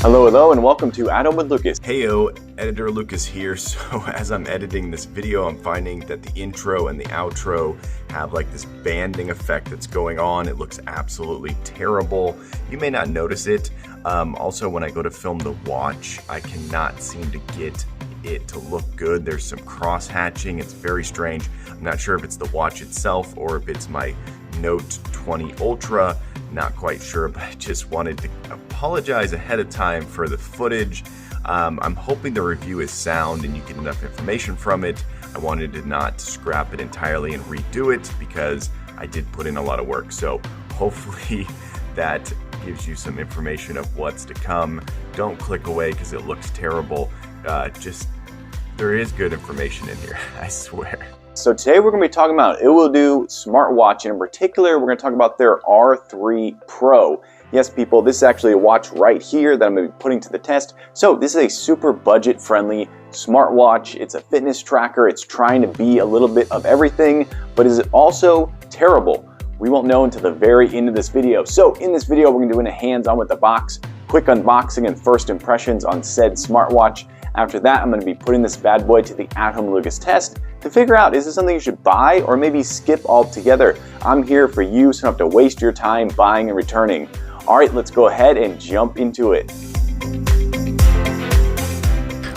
Hello, and welcome to Atom with Lucas. Heyo, Editor Lucas here. So as I'm editing this video, I'm finding that the intro and the outro have like this banding effect that's going on. It looks absolutely terrible. You may not notice it. Also, when I go to film the watch, I cannot seem to get it to look good. There's some cross hatching. It's very strange. I'm not sure if it's the watch itself or if it's my Note 20 Ultra. Not quite sure, but I just wanted to apologize ahead of time for the footage. I'm hoping the review is sound and you get enough information from it. I wanted to not scrap it entirely and redo it because I did put in a lot of work. So hopefully that gives you some information of what's to come. Don't click away because it looks terrible. There is good information in here, I swear. So today we're going to be talking about IOWODO smartwatch, and in particular we're going to talk about their R3 Pro. Yes, people, this is actually a watch right here that I'm going to be putting to the test. So this is a super budget-friendly smartwatch. It's a fitness tracker. It's trying to be a little bit of everything, but is it also terrible? We won't know until the very end of this video. So in this video, we're going to do a hands-on with the box, quick unboxing and first impressions on said smartwatch. After that, I'm going to be putting this bad boy to the at-home Lucas test to figure out, is this something you should buy or maybe skip altogether? I'm here for you, so you don't have to waste your time buying and returning. All right, let's go ahead and jump into it.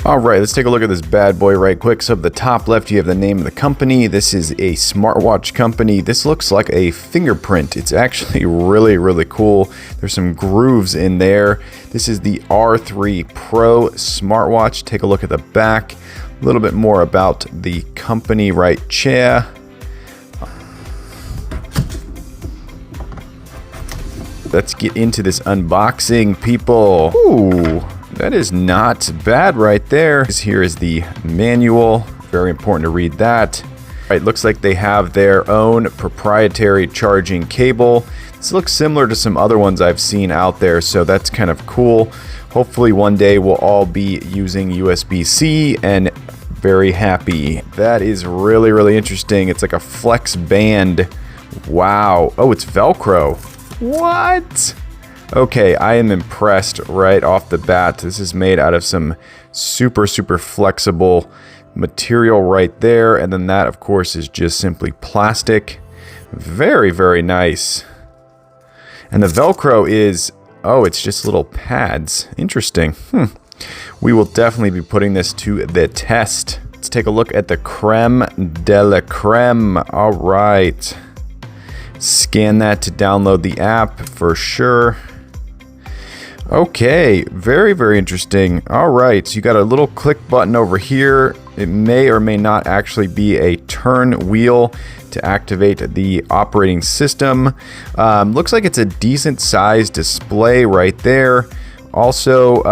All right, let's take a look at this bad boy right quick. So at the top left, you have the name of the company. This is a smartwatch company. This looks like a fingerprint. It's actually really, really cool. There's some grooves in there. This is the R3 Pro smartwatch. Take a look at the back. A little bit more about the company right here. Let's get into this unboxing, people. Ooh. That is not bad right there. Here is the manual. Very important to read that. All right, looks like they have their own proprietary charging cable. This looks similar to some other ones I've seen out there, so that's kind of cool. Hopefully one day we'll all be using USB-C and very happy. That is really, really interesting. It's like a flex band. Wow. Oh, it's Velcro. What? Okay, I am impressed right off the bat. This is made out of some super, super flexible material right there. And then that, of course, is just simply plastic. Very, very nice. And the Velcro is, oh, it's just little pads. Interesting. We will definitely be putting this to the test. Let's take a look at the creme de la creme. All right. Scan that to download the app for sure. Okay, very, very interesting. All right, so you got a little click button over here. It may or may not actually be a turn wheel to activate the operating system. Looks like it's a decent sized display right there. Also,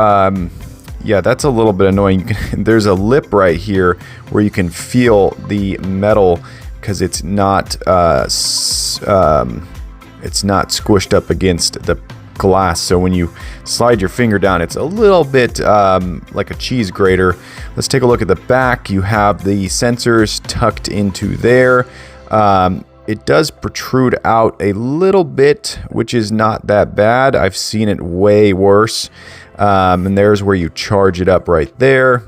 yeah, that's a little bit annoying. There's a lip right here where you can feel the metal because it's not squished up against the glass, so when you slide your finger down, it's a little bit like a cheese grater. Let's take a look at the back. You have the sensors tucked into there. It does protrude out a little bit, which is not that bad. I've seen it way worse. And there's where you charge it up right there.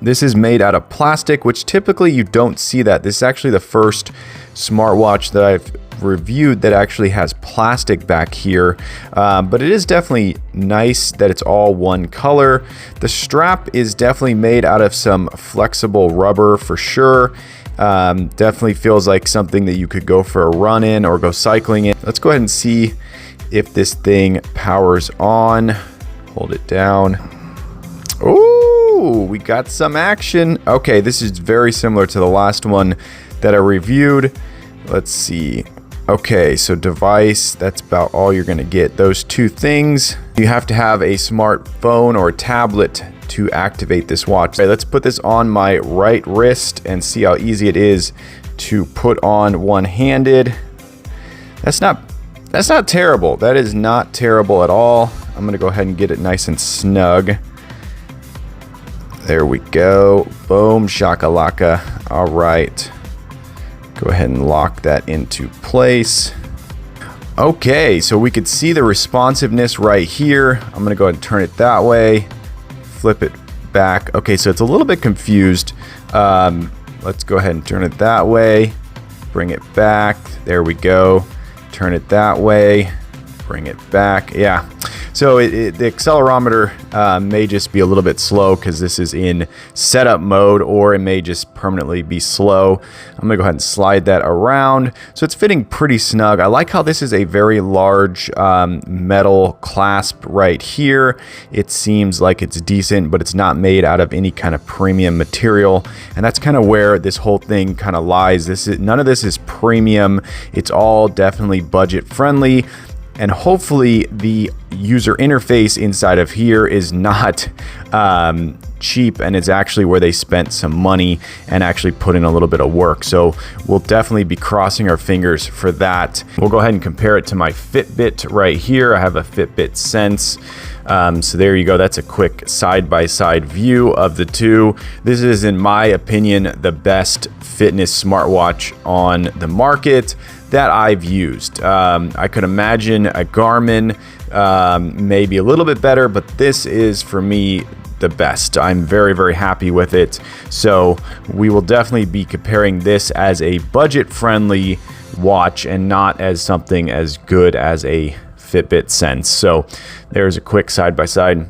This is made out of plastic, which typically you don't see that. This is actually the first smartwatch that I've reviewed that actually has plastic back here, but it is definitely nice that it's all one color. The strap is definitely made out of some flexible rubber for sure. Definitely feels like something that you could go for a run in or go cycling in. Let's go ahead and see if this thing powers on. Hold it down. Oh, we got some action. Okay, this is very similar to the last one that I reviewed. Let's see. Okay, so device, that's about all you're gonna get. Those two things. You have to have a smartphone or a tablet to activate this watch. Okay, let's put this on my right wrist and see how easy it is to put on one-handed. That's not terrible. That is not terrible at all. I'm gonna go ahead and get it nice and snug. There we go. Boom, shakalaka. All right. Go ahead and lock that into place. Okay, so we could see the responsiveness right here. I'm gonna go ahead and turn it that way, flip it back. Okay, so it's a little bit confused. Let's go ahead and turn it that way, bring it back. There we go. Turn it that way, bring it back. Yeah. So the accelerometer may just be a little bit slow because this is in setup mode, or it may just permanently be slow. I'm gonna go ahead and slide that around. So it's fitting pretty snug. I like how this is a very large metal clasp right here. It seems like it's decent, but it's not made out of any kind of premium material. And that's kind of where this whole thing kind of lies. None of this is premium. It's all definitely budget friendly. And hopefully the user interface inside of here is not cheap, and it's actually where they spent some money and actually put in a little bit of work. So we'll definitely be crossing our fingers for that. We'll go ahead and compare it to my Fitbit right here. I have a Fitbit Sense. So there you go. That's a quick side-by-side view of the two. This is, in my opinion, the best fitness smartwatch on the market that I've used. I could imagine a Garmin maybe a little bit better, but this is, for me, the best. I'm very, very happy with it. So we will definitely be comparing this as a budget-friendly watch and not as something as good as a Fitbit Sense. So there's a quick side-by-side.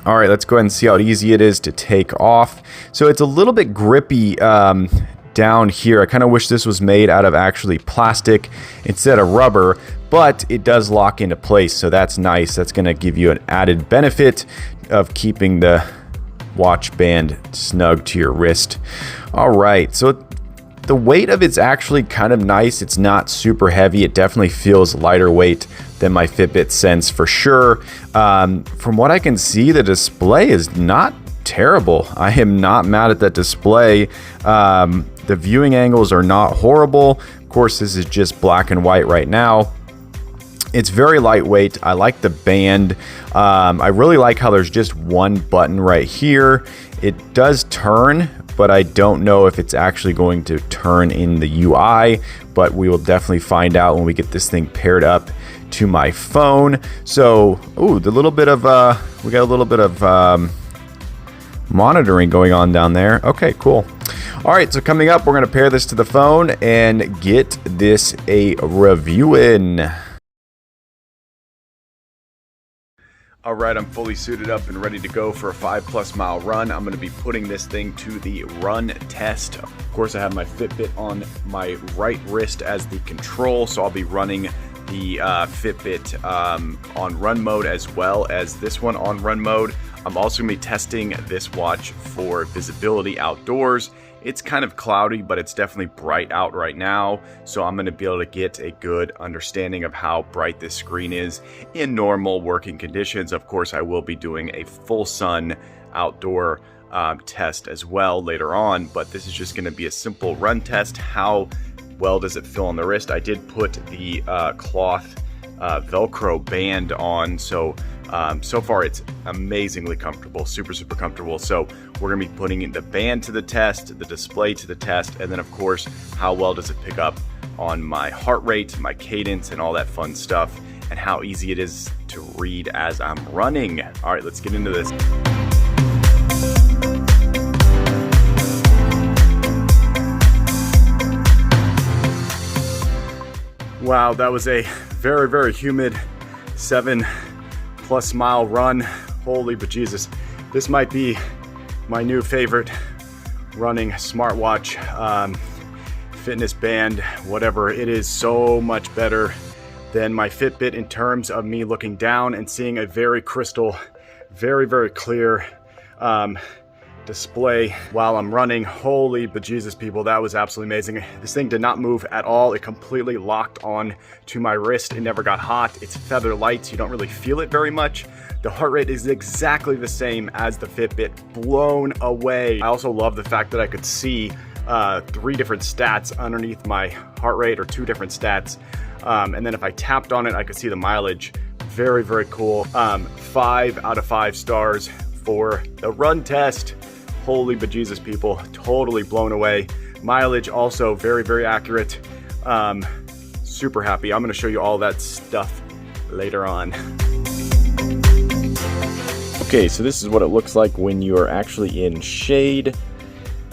All right, let's go ahead and see how easy it is to take off. So it's a little bit grippy down here. I kind of wish this was made out of actually plastic instead of rubber, but it does lock into place, so that's nice. That's going to give you an added benefit of keeping the watch band snug to your wrist. All right, so the weight of it's actually kind of nice. It's not super heavy. It definitely feels lighter weight than my Fitbit Sense for sure. From what I can see, the display is not terrible. I am not mad at that display. The viewing angles are not horrible. Of course, this is just black and white right now. It's very lightweight. I like the band. I really like how there's just one button right here. It does turn, but I don't know if it's actually going to turn in the UI, but we will definitely find out when we get this thing paired up to my phone. So, we got a little bit of monitoring going on down there. Okay, cool. All right, so coming up, we're going to pair this to the phone and get this a review in. All right, I'm fully suited up and ready to go for a 5+ mile run. I'm going to be putting this thing to the run test. Of course, I have my Fitbit on my right wrist as the control, so I'll be running the Fitbit on run mode as well as this one on run mode. I'm also going to be testing this watch for visibility outdoors. It's kind of cloudy, but it's definitely bright out right now, so I'm going to be able to get a good understanding of how bright this screen is in normal working conditions. Of course, I will be doing a full sun outdoor test as well later on, but this is just going to be a simple run test. How well does it feel on the wrist? I did put the cloth Velcro band on, so far it's amazingly comfortable, super comfortable. So we're gonna be putting the band to the test, the display to the test, and then of course, how well does it pick up on my heart rate, my cadence, and all that fun stuff, and how easy it is to read as I'm running. All right, let's get into this. Wow, that was a very humid 7+ mile run. Holy bejesus. This might be my new favorite running smartwatch, fitness band, whatever. It is so much better than my Fitbit in terms of me looking down and seeing a very crystal, very clear display while I'm running. Holy bejesus, people, that was absolutely amazing. This thing did not move at all. It completely locked on to my wrist. It never got hot. It's feather light, so you don't really feel it very much. The heart rate is exactly the same as the Fitbit. Blown away. I also love the fact that I could see 3 different stats underneath my heart rate, or 2 different stats. And then if I tapped on it, I could see the mileage. Very cool. 5 out of 5 stars for the run test. Holy bejesus, people, totally blown away. Mileage also very accurate. super happy. I'm going to show you all that stuff later on. Okay, so this is what it looks like when you are actually in shade.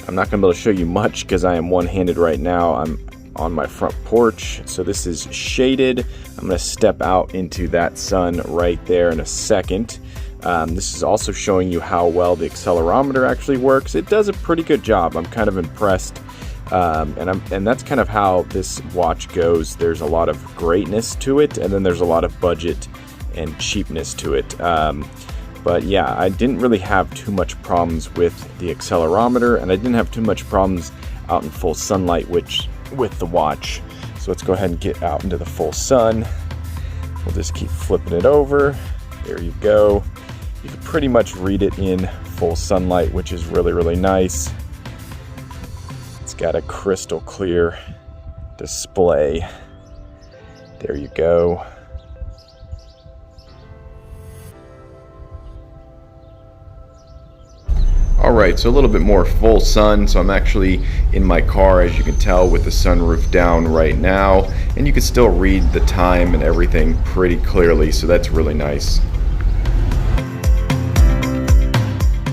I'm not going to be able to show you much because I am one-handed right now. I'm on my front porch, so this is shaded. I'm going to step out into that sun right there in a second. This is also showing you how well the accelerometer actually works. It does a pretty good job. I'm kind of impressed, and that's kind of how this watch goes. There's a lot of greatness to it, and then there's a lot of budget and cheapness to it. But yeah, I didn't really have too much problems with the accelerometer, and I didn't have too much problems out in full sunlight, with the watch. So let's go ahead and get out into the full sun. We'll just keep flipping it over. There you go. You can pretty much read it in full sunlight, which is really, really nice. It's got a crystal clear display. There you go. Alright, so a little bit more full sun. So I'm actually in my car, as you can tell, with the sunroof down right now, and you can still read the time and everything pretty clearly, so that's really nice.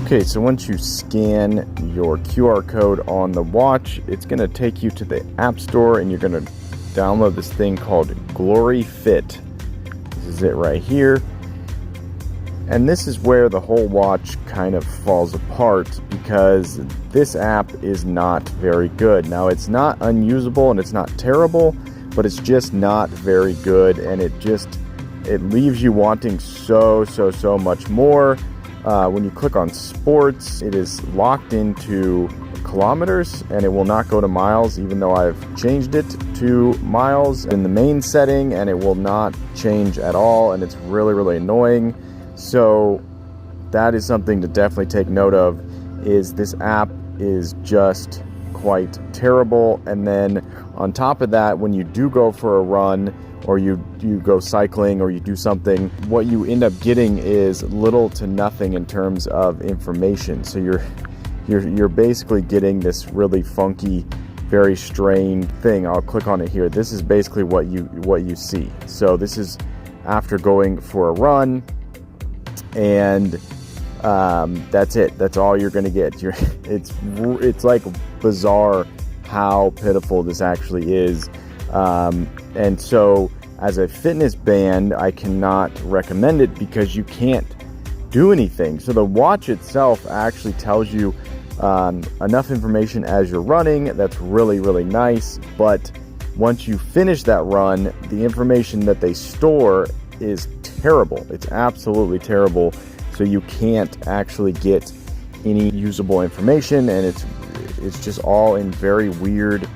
Okay, so once you scan your QR code on the watch, it's going to take you to the App Store, and you're going to download this thing called Glory Fit. This is it right here. And this is where the whole watch kind of falls apart, because this app is not very good. Now, it's not unusable and it's not terrible, but it's just not very good, and it leaves you wanting so much more. When you click on sports, it is locked into kilometers and it will not go to miles, even though I've changed it to miles in the main setting, and it will not change at all, and it's really annoying. So that is something to definitely take note of, is this app is just quite terrible. And then on top of that, when you do go for a run, or you go cycling, or you do something, what you end up getting is little to nothing in terms of information. So you're basically getting this really funky, very strange thing. I'll click on it here. This is basically what you see. So this is after going for a run, and that's it. That's all you're going to get. It's like bizarre how pitiful this actually is. And so as a fitness band, I cannot recommend it because you can't do anything. So the watch itself actually tells you enough information as you're running. That's really nice. But once you finish that run, the information that they store is terrible. It's absolutely terrible. So you can't actually get any usable information, and it's just all in very weird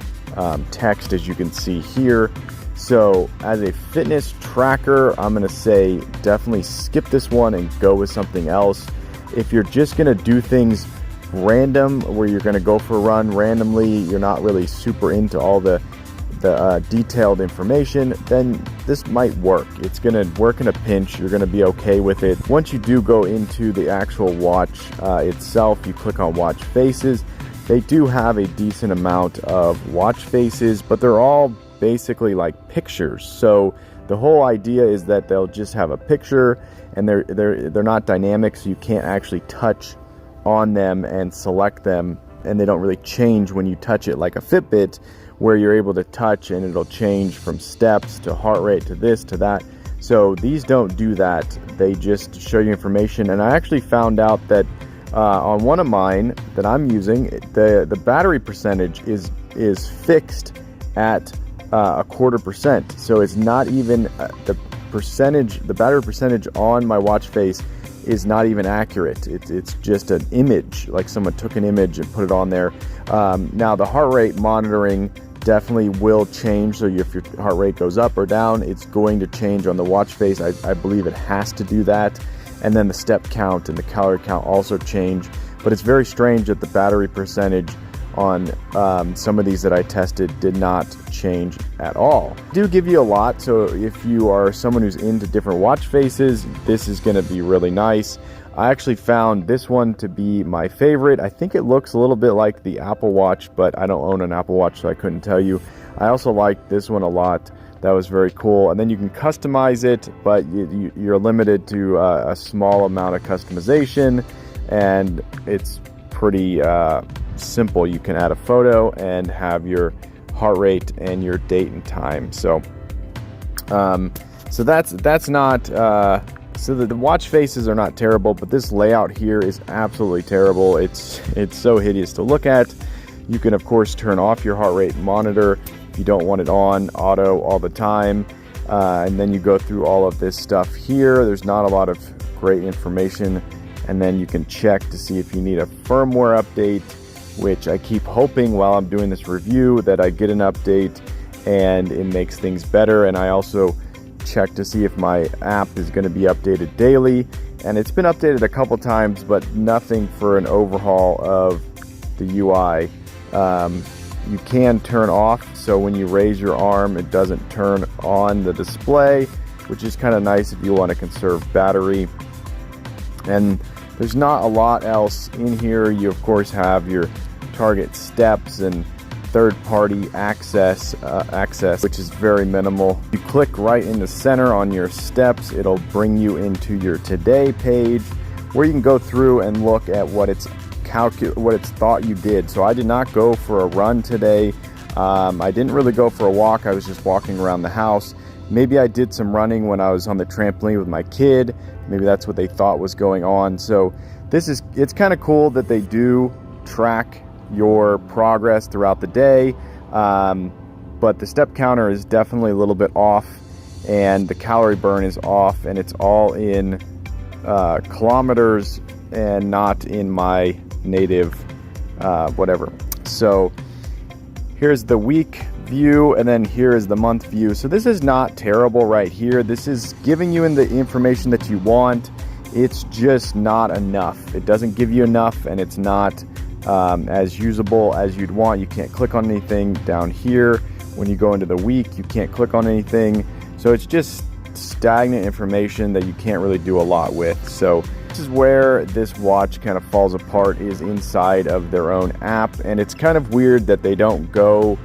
text, as you can see here. So as a fitness tracker, I'm going to say definitely skip this one and go with something else. If you're just going to do things random, where you're going to go for a run randomly, you're not really super into all the detailed information, then this might work. It's going to work in a pinch. You're going to be okay with it. Once you do go into the actual watch itself, you click on watch faces. They do have a decent amount of watch faces, but they're all basically like pictures. So the whole idea is that they'll just have a picture, and they're not dynamic, so you can't actually touch on them and select them, and they don't really change when you touch it like a Fitbit, where you're able to touch and it'll change from steps to heart rate to this to that. So these don't do that. They just show you information. And I actually found out that on one of mine that I'm using, the battery percentage is fixed at 0.25%. So it's not even the battery percentage on my watch face is not even accurate. It's just an image, like someone took an image and put it on there. Now the heart rate monitoring definitely will change. So if your heart rate goes up or down, it's going to change on the watch face. I believe it has to do that. And then the step count and the calorie count also change. But it's very strange that the battery percentage on some of these that I tested did not change at all. They do give you a lot, so if you are someone who's into different watch faces, this is going to be really nice. I actually found this one to be my favorite. I think it looks a little bit like the Apple Watch, but I don't own an Apple Watch, so I couldn't tell you. I also like this one a lot. That was very cool. And then you can customize it, but you're limited to a small amount of customization, and it's pretty simple. You can add a photo and have your heart rate and your date and time. So that's not so the watch faces are not terrible, but this layout here is absolutely terrible. It's so hideous to look at. You can of course turn off your heart rate monitor if you don't want it on auto all the time, and then you go through all of this stuff here. There's not a lot of great information, and then you can check to see if you need a firmware update, which I keep hoping while I'm doing this review that I get an update and it makes things better. And I also check to see if my app is going to be updated daily, and it's been updated a couple times, but nothing for an overhaul of the UI. You can turn off, so when you raise your arm it doesn't turn on the display, which is kind of nice if you want to conserve battery. And there's not a lot else in here. You of course have your target steps and third-party access, which is very minimal. You click right in the center on your steps, it'll bring you into your today page, where you can go through and look at what it's thought you did. So I did not go for a run today. I didn't really go for a walk. I was just walking around the house. Maybe I did some running when I was on the trampoline with my kid. Maybe that's what they thought was going on. So it's kind of cool that they do track your progress throughout the day, but the step counter is definitely a little bit off, and the calorie burn is off, and it's all in kilometers and not in my native whatever. So here's the week view, and then here is the month view. So this is not terrible right here. This is giving you the information that you want. It's just not enough. It doesn't give you enough, and it's not as usable as you'd want. You can't click on anything down here. When you go into the week, you can't click on anything. So it's just stagnant information that you can't really do a lot with. So this is where this watch kind of falls apart, is inside of their own app. And it's kind of weird that they don't go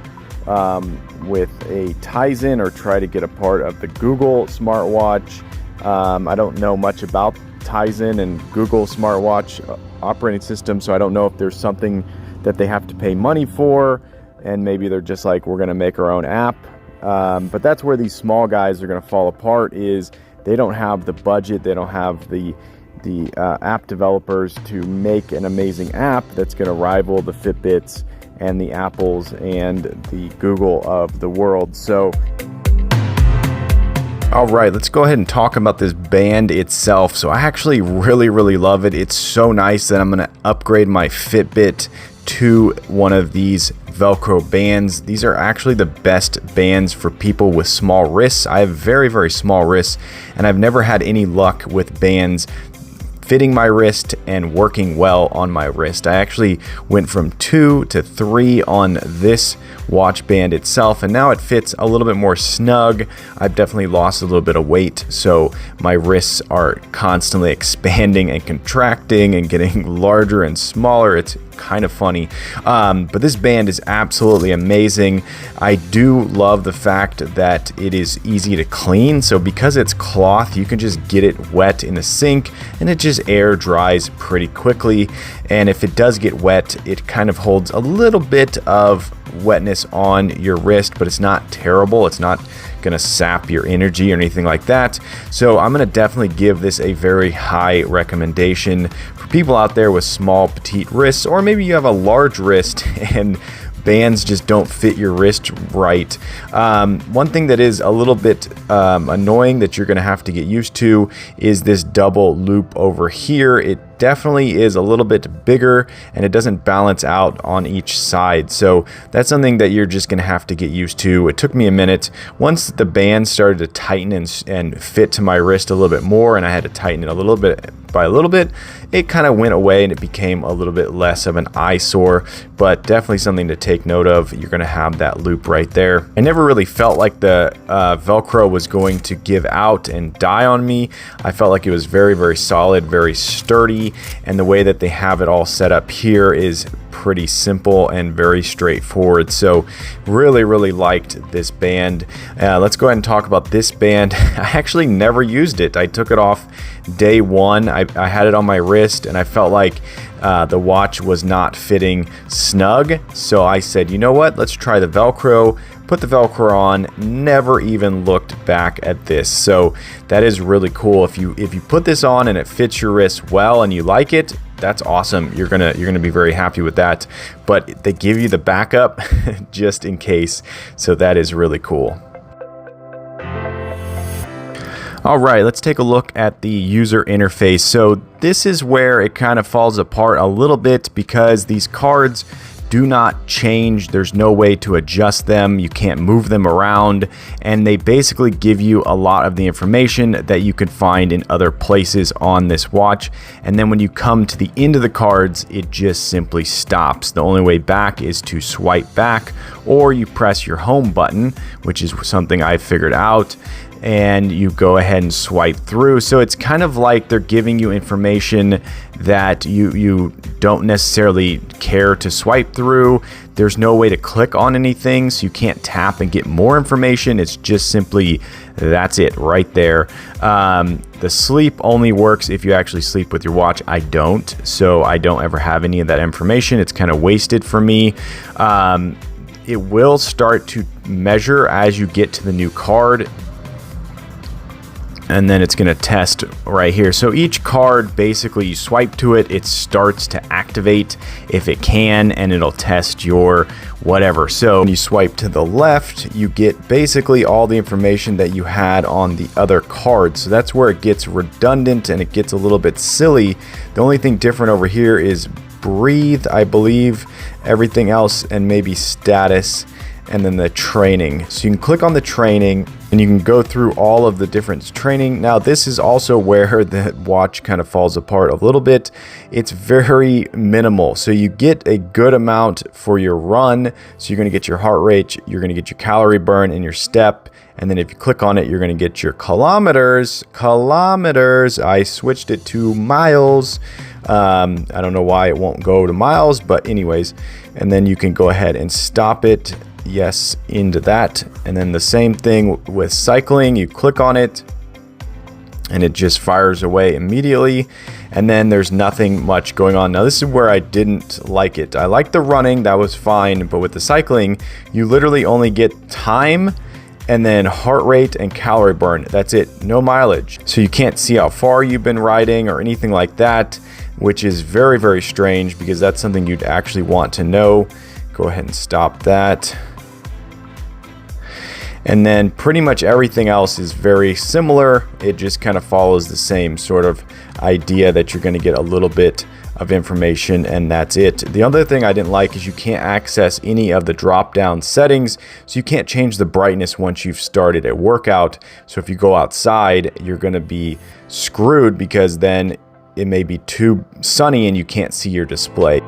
with a Tizen or try to get a part of the Google smartwatch. I don't know much about Tizen and Google smartwatch operating system, so I don't know if there's something that they have to pay money for, and maybe they're just like, we're going to make our own app. But that's where these small guys are going to fall apart, is they don't have the budget, they don't have the app developers to make an amazing app that's going to rival the Fitbits and the Apples and the Google of the world. So all right, let's go ahead and talk about this band itself. So I actually really love it. It's so nice that I'm going to upgrade my Fitbit to one of these Velcro bands. These are actually the best bands for people with small wrists. I have very small wrists, and I've never had any luck with bands fitting my wrist and working well on my wrist. I actually went from 2 to 3 on this watch band itself, and now it fits a little bit more snug. I've definitely lost a little bit of weight, so my wrists are constantly expanding and contracting and getting larger and smaller. It's kind of funny, but this band is absolutely amazing. I do love the fact that it is easy to clean. So because it's cloth, you can just get it wet in the sink and it just air dries pretty quickly. And if it does get wet, it kind of holds a little bit of wetness on your wrist, but it's not terrible. It's not gonna sap your energy or anything like that. So I'm gonna definitely give this a very high recommendation for people out there with small, petite wrists, or maybe you have a large wrist and bands just don't fit your wrist right. One thing that is a little bit annoying that you're going to have to get used to is this double loop over here. It definitely is a little bit bigger and it doesn't balance out on each side. So that's something that you're just going to have to get used to. It took me a minute. Once the band started to tighten and fit to my wrist a little bit more, and I had to tighten it a little bit by a little bit, it kind of went away and it became a little bit less of an eyesore, but definitely something to take note of. You're going to have that loop right there. I never really felt like the Velcro was going to give out and die on me. I felt like it was very, very solid, very sturdy, and the way that they have it all set up here is pretty simple and very straightforward. So really liked this band. Let's go ahead and talk about this band. I actually never used it. I took it off day one. I had it on my wrist and I felt like the watch was not fitting snug. So I said, you know what, let's try the Velcro. Put the Velcro on, never even looked back at this. So that is really cool. If you put this on and it fits your wrist well and you like it, that's awesome. You're gonna be very happy with that. But they give you the backup just in case. So that is really cool. All right, let's take a look at the user interface. So this is where it kind of falls apart a little bit because these cards do not change. There's no way to adjust them. You can't move them around, and they basically give you a lot of the information that you can find in other places on this watch. And then when you come to the end of the cards, it just simply stops. The only way back is to swipe back, or you press your home button, which is something I figured out, and you go ahead and swipe through. So it's kind of like they're giving you information that you don't necessarily care to swipe through. There's no way to click on anything, so you can't tap and get more information. It's just simply, that's it right there. The sleep only works if you actually sleep with your watch. I don't, so I don't ever have any of that information. It's kind of wasted for me. It will start to measure as you get to the new card, and then it's going to test right here. So each card, basically you swipe to it, it starts to activate if it can, and it'll test your whatever. So when you swipe to the left, you get basically all the information that you had on the other card. So that's where it gets redundant and it gets a little bit silly. The only thing different over here is breathe, I believe. Everything else, and maybe status, and then the training. So you can click on the training and you can go through all of the different training. Now this is also where the watch kind of falls apart a little bit. It's very minimal. So you get a good amount for your run. So you're going to get your heart rate, you're going to get your calorie burn and your step. And then if you click on it, you're going to get your kilometers. I switched it to miles. I don't know why it won't go to miles, but anyways, and then you can go ahead and stop it. Yes, into that. And then the same thing with cycling. You click on it and it just fires away immediately. And then there's nothing much going on. Now this is where I didn't like it. I liked the running, that was fine. But with the cycling, you literally only get time and then heart rate and calorie burn. That's it, no mileage. So you can't see how far you've been riding or anything like that, which is very strange because that's something you'd actually want to know. Go ahead and stop that. And then pretty much everything else is very similar. It just kind of follows the same sort of idea that you're going to get a little bit of information and that's it. The other thing I didn't like is you can't access any of the drop down settings. So you can't change the brightness once you've started a workout. So if you go outside, you're going to be screwed because then it may be too sunny and you can't see your display.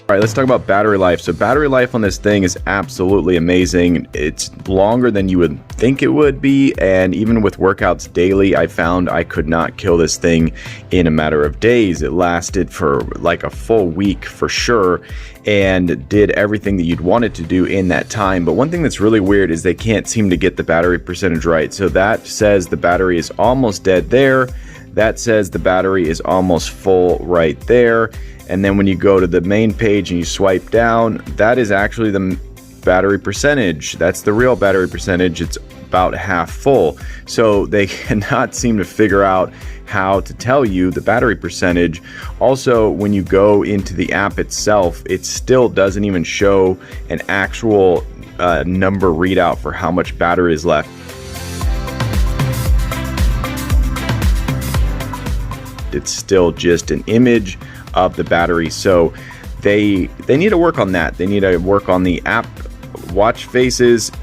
All right, let's talk about battery life. So battery life on this thing is absolutely amazing. It's longer than you would think it would be. And even with workouts daily, I found I could not kill this thing in a matter of days. It lasted for like a full week for sure and did everything that you'd want it to do in that time. But one thing that's really weird is they can't seem to get the battery percentage right. So that says the battery is almost dead there. That says the battery is almost full right there. And then when you go to the main page and you swipe down, that is actually the battery percentage. That's the real battery percentage. It's about half full. So they cannot seem to figure out how to tell you the battery percentage. Also, when you go into the app itself, it still doesn't even show an actual number readout for how much battery is left. It's still just an image of the battery. So they need to work on that. They need to work on the app watch faces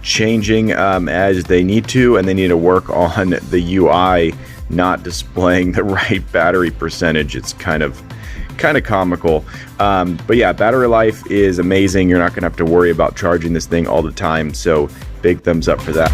changing as they need to, and they need to work on the UI not displaying the right battery percentage. It's kind of comical. But yeah, battery life is amazing. You're not gonna have to worry about charging this thing all the time. So big thumbs up for that.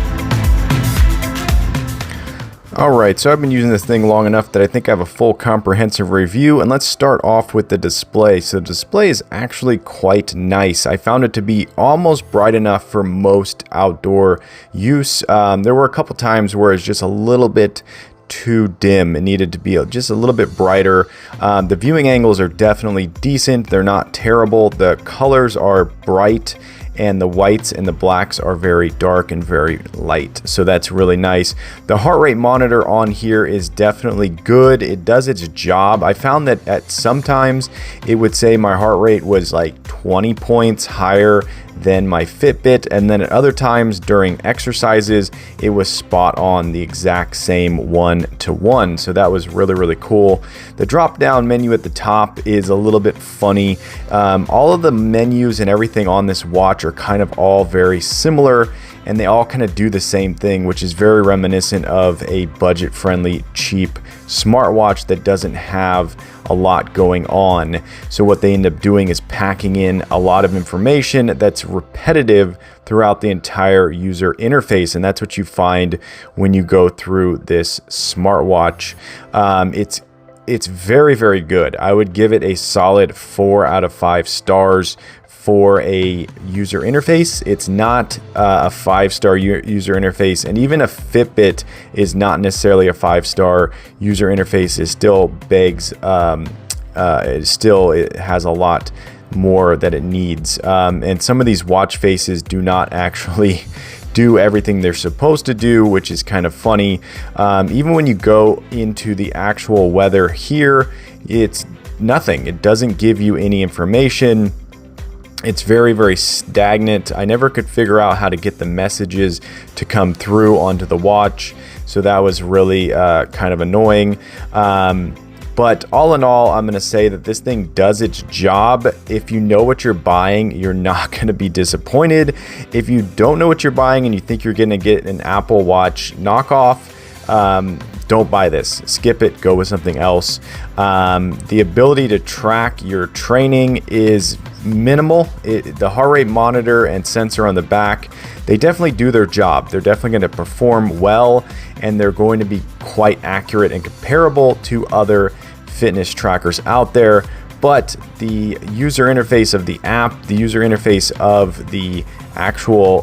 Alright, so I've been using this thing long enough that I think I have a full comprehensive review, and let's start off with the display. So the display is actually quite nice. I found it to be almost bright enough for most outdoor use. There were a couple times where it's just a little bit too dim. It needed to be just a little bit brighter. The viewing angles are definitely decent. They're not terrible. The colors are bright, and the whites and the blacks are very dark and very light, so that's really nice. The heart rate monitor on here is definitely good. It does its job. I found that at sometimes it would say my heart rate was like 20 points higher than my Fitbit, and then at other times during exercises it was spot on, the exact same 1-to-1, so that was really cool. The drop down menu at the top is a little bit funny. All of the menus and everything on this watch are kind of all very similar, and they all kind of do the same thing, which is very reminiscent of a budget friendly cheap smartwatch that doesn't have a lot going on. So what they end up doing is packing in a lot of information that's repetitive throughout the entire user interface, and that's what you find when you go through this smartwatch. It's very good. I would give it a solid 4 out of 5 stars for a user interface. It's not a 5-star user interface, and even a Fitbit is not necessarily a 5-star user interface. It still begs, it has a lot more that it needs, and some of these watch faces do not actually do everything they're supposed to do, which is kind of funny. Even when you go into the actual weather here, it's nothing. It doesn't give you any information. It's very stagnant. I never could figure out how to get the messages to come through onto the watch, so that was really kind of annoying. But all in all, I'm going to say that this thing does its job. If you know what you're buying, you're not going to be disappointed. If you don't know what you're buying and you think you're going to get an Apple Watch knockoff, don't buy this. Skip it. Go with something else. The ability to track your training is minimal. The heart rate monitor and sensor on the back, they definitely do their job. They're definitely going to perform well, and they're going to be quite accurate and comparable to other fitness trackers out there. But the user interface of the app, the user interface of the actual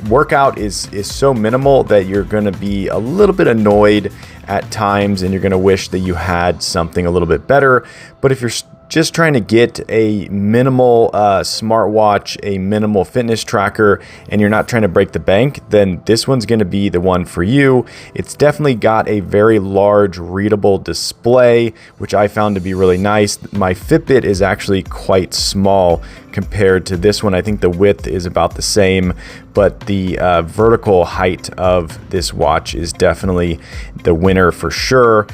workout is so minimal that you're going to be a little bit annoyed at times, and you're going to wish that you had something a little bit better. But if you're just trying to get a minimal smartwatch, a minimal fitness tracker, and you're not trying to break the bank, then this one's going to be the one for you. It's definitely got a very large readable display, which I found to be really nice. My Fitbit is actually quite small compared to this one. I think the width is about the same, but the vertical height of this watch is definitely the winner for sure.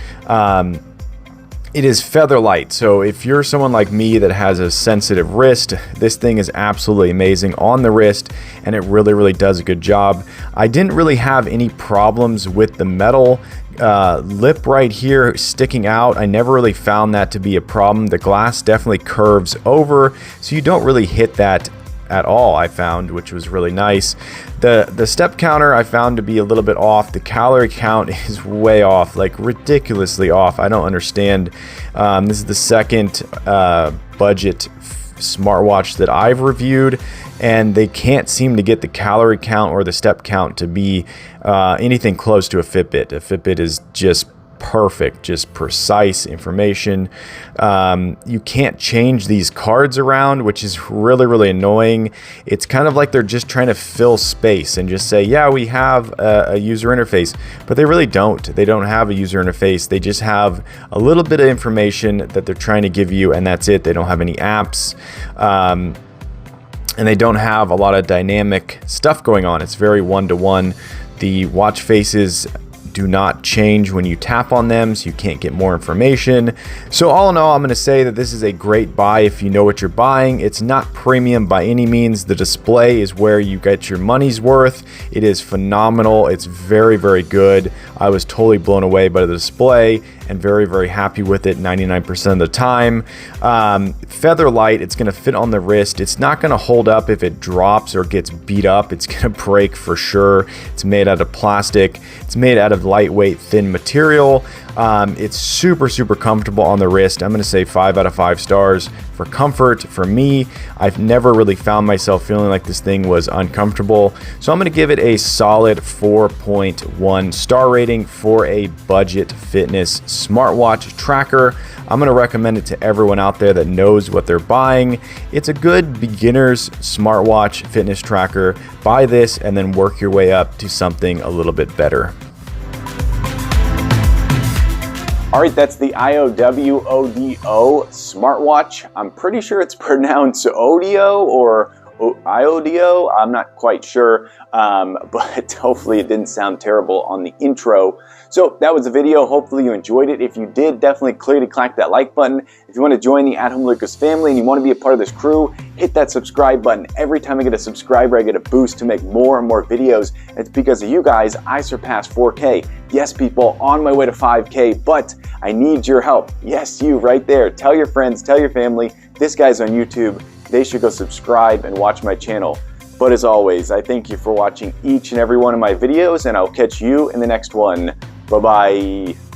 It is feather light, so if you're someone like me that has a sensitive wrist, this thing is absolutely amazing on the wrist, and it really does a good job. I didn't really have any problems with the metal lip right here sticking out. I never really found that to be a problem. The glass definitely curves over, so you don't really hit that at all, I found, which was really nice. The step counter I found to be a little bit off. The calorie count is way off, like ridiculously off. I don't understand. This is the second budget smartwatch that I've reviewed, and they can't seem to get the calorie count or the step count to be anything close to a Fitbit. A Fitbit is just perfect, just precise information. You can't change these cards around, which is really annoying. It's kind of like they're just trying to fill space and just say, yeah, we have a user interface, but they really don't. They don't have a user interface. They just have a little bit of information that they're trying to give you, and that's it. They don't have any apps, and they don't have a lot of dynamic stuff going on. It's very one-to-one. The watch faces do not change when you tap on them, so you can't get more information. So all in all, I'm going to say that this is a great buy if you know what you're buying. It's not premium by any means. The display is where you get your money's worth. It is phenomenal. It's very, very good. I was totally blown away by the display and very, very happy with it 99% of the time. Feather light, it's going to fit on the wrist. It's not going to hold up if it drops or gets beat up. It's going to break for sure. It's made out of plastic. It's made out of lightweight, thin material. It's super, super comfortable on the wrist. I'm going to say 5 out of 5 stars for comfort. For me, I've never really found myself feeling like this thing was uncomfortable. So I'm going to give it a solid 4.1 star rating for a budget fitness smartwatch tracker. I'm going to recommend it to everyone out there that knows what they're buying. It's a good beginner's smartwatch fitness tracker. Buy this and then work your way up to something a little bit better. All right, that's the IOWODO smartwatch. I'm pretty sure it's pronounced Odio or IODO. I'm not quite sure, but hopefully it didn't sound terrible on the intro. So that was the video. Hopefully you enjoyed it. If you did, definitely clearly clack that like button. If you want to join the At Home Lucas family and you want to be a part of this crew, hit that subscribe button. Every time I get a subscriber, I get a boost to make more and more videos. It's because of you guys I surpassed 4K. Yes, people, on my way to 5K, but I need your help. Yes, you right there. Tell your friends, tell your family, this guy's on YouTube. They should go subscribe and watch my channel. But as always, I thank you for watching each and every one of my videos, and I'll catch you in the next one. Bye-bye.